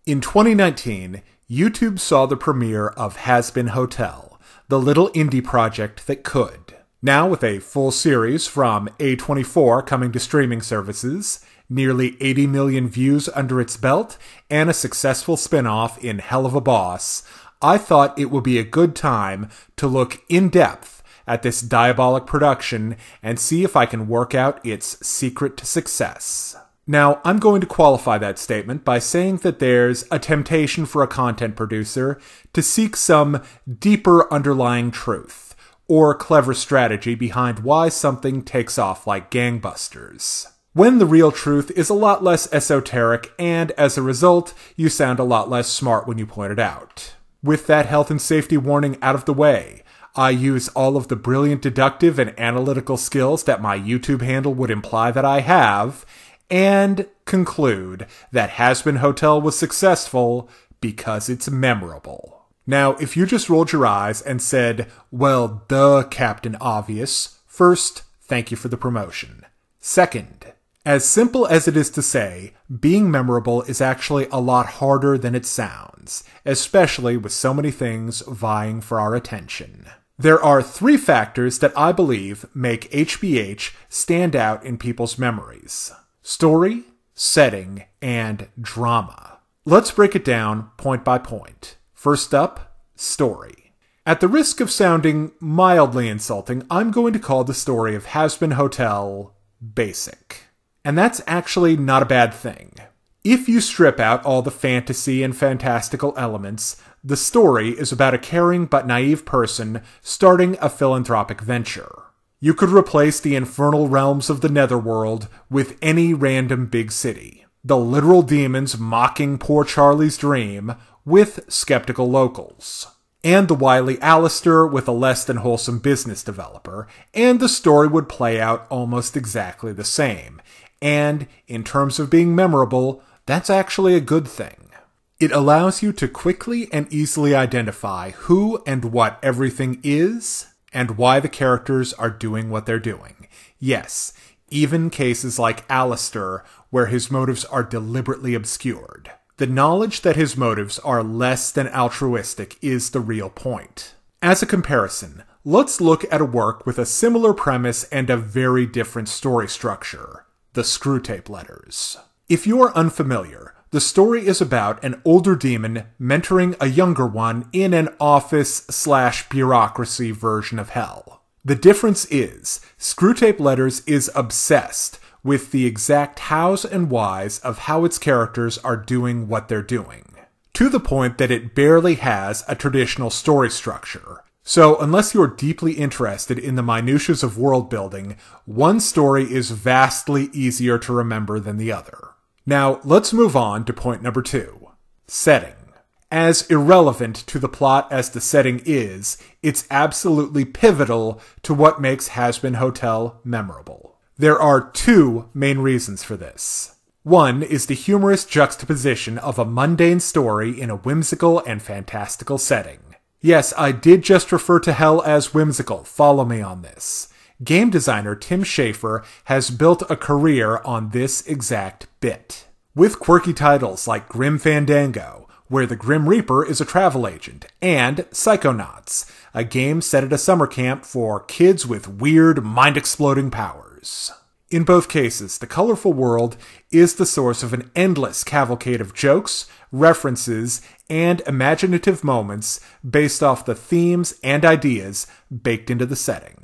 In 2019, YouTube saw the premiere of Hazbin Hotel, the little indie project that could. Now with a full series from A24 coming to streaming services, nearly 80 million views under its belt, and a successful spin-off in Hell of a Boss, I thought it would be a good time to look in depth at this diabolic production and see if I can work out its secret to success. Now, I'm going to qualify that statement by saying that there's a temptation for a content producer to seek some deeper underlying truth, or clever strategy behind why something takes off like gangbusters, when the real truth is a lot less esoteric, and as a result, you sound a lot less smart when you point it out. With that health and safety warning out of the way, I use all of the brilliant deductive and analytical skills that my YouTube handle would imply that I have, and conclude that Hazbin Hotel was successful because it's memorable. Now, if you just rolled your eyes and said, well, duh, Captain Obvious, first, thank you for the promotion. Second, as simple as it is to say, being memorable is actually a lot harder than it sounds, especially with so many things vying for our attention. There are 3 factors that I believe make HBH stand out in people's memories: story, setting, and drama. Let's break it down point by point. First up, story. At the risk of sounding mildly insulting, I'm going to call the story of Hazbin Hotel basic. And that's actually not a bad thing. If you strip out all the fantasy and fantastical elements, the story is about a caring but naive person starting a philanthropic venture. You could replace the infernal realms of the netherworld with any random big city. The literal demons mocking poor Charlie's dream with skeptical locals. And the wily Alistair with a less than wholesome business developer, and the story would play out almost exactly the same. And, in terms of being memorable, that's actually a good thing. It allows you to quickly and easily identify who and what everything is, and why the characters are doing what they're doing. Yes, even cases like Alistair, where his motives are deliberately obscured. The knowledge that his motives are less than altruistic is the real point. As a comparison, let's look at a work with a similar premise and a very different story structure: the Screwtape Letters. If you are unfamiliar, the story is about an older demon mentoring a younger one in an office/bureaucracy version of hell. The difference is, Screwtape Letters is obsessed with the exact hows and whys of how its characters are doing what they're doing, to the point that it barely has a traditional story structure. So unless you're deeply interested in the minutiae of world building, one story is vastly easier to remember than the other. Now, let's move on to point number 2. Setting. As irrelevant to the plot as the setting is, it's absolutely pivotal to what makes Hazbin Hotel memorable. There are 2 main reasons for this. One is the humorous juxtaposition of a mundane story in a whimsical and fantastical setting. Yes, I did just refer to hell as whimsical, follow me on this. Game designer Tim Schafer has built a career on this exact bit. With quirky titles like Grim Fandango, where the Grim Reaper is a travel agent, and Psychonauts, a game set at a summer camp for kids with weird, mind-exploding powers. In both cases, the colorful world is the source of an endless cavalcade of jokes, references, and imaginative moments based off the themes and ideas baked into the setting.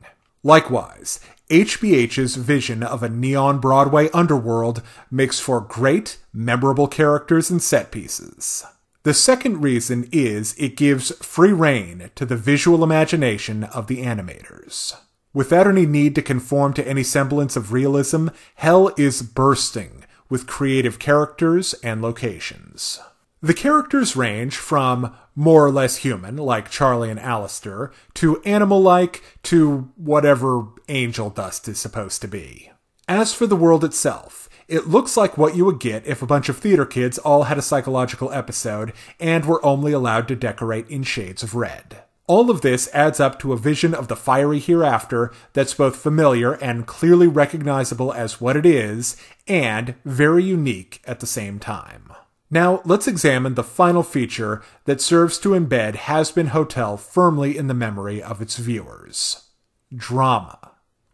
Likewise, HBH's vision of a neon Broadway underworld makes for great, memorable characters and set pieces. The second reason is it gives free rein to the visual imagination of the animators. Without any need to conform to any semblance of realism, hell is bursting with creative characters and locations. The characters range from more or less human, like Charlie and Alistair, to animal-like, to whatever angel dust is supposed to be. As for the world itself, it looks like what you would get if a bunch of theater kids all had a psychological episode and were only allowed to decorate in shades of red. All of this adds up to a vision of the fiery hereafter that's both familiar and clearly recognizable as what it is, and very unique at the same time. Now, let's examine the final feature that serves to embed Hazbin Hotel firmly in the memory of its viewers. Drama.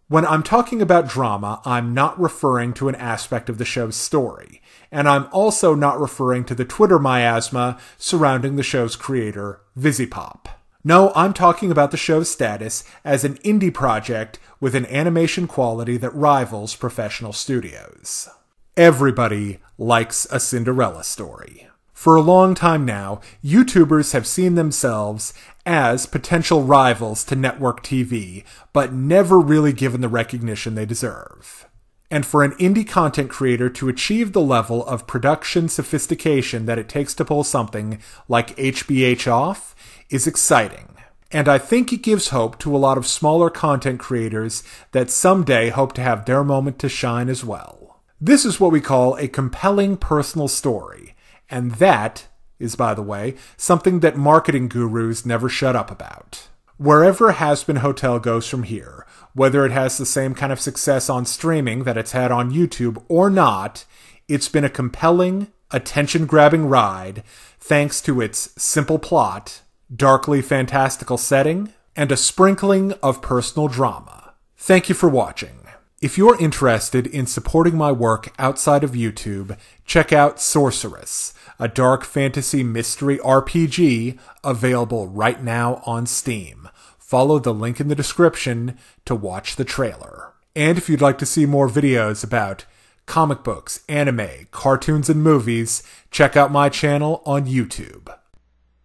When I'm talking about drama, I'm not referring to an aspect of the show's story, and I'm also not referring to the Twitter miasma surrounding the show's creator, Visipop. No, I'm talking about the show's status as an indie project with an animation quality that rivals professional studios. Everybody likes a Cinderella story. For a long time now, YouTubers have seen themselves as potential rivals to network TV, but never really given the recognition they deserve. And for an indie content creator to achieve the level of production sophistication that it takes to pull something like HBH off is exciting. And I think it gives hope to a lot of smaller content creators that someday hope to have their moment to shine as well. This is what we call a compelling personal story, and that is, by the way, something that marketing gurus never shut up about. Wherever Hazbin Hotel goes from here, whether it has the same kind of success on streaming that it's had on YouTube or not, it's been a compelling, attention-grabbing ride thanks to its simple plot, darkly fantastical setting, and a sprinkling of personal drama. Thank you for watching. If you're interested in supporting my work outside of YouTube, check out Sorcerous, a dark fantasy mystery RPG available right now on Steam. Follow the link in the description to watch the trailer. And if you'd like to see more videos about comic books, anime, cartoons, and movies, check out my channel on YouTube.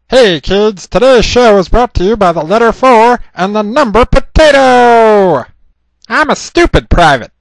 Hey kids, today's show is brought to you by the letter 4 and the number potato! I'm a stupid private.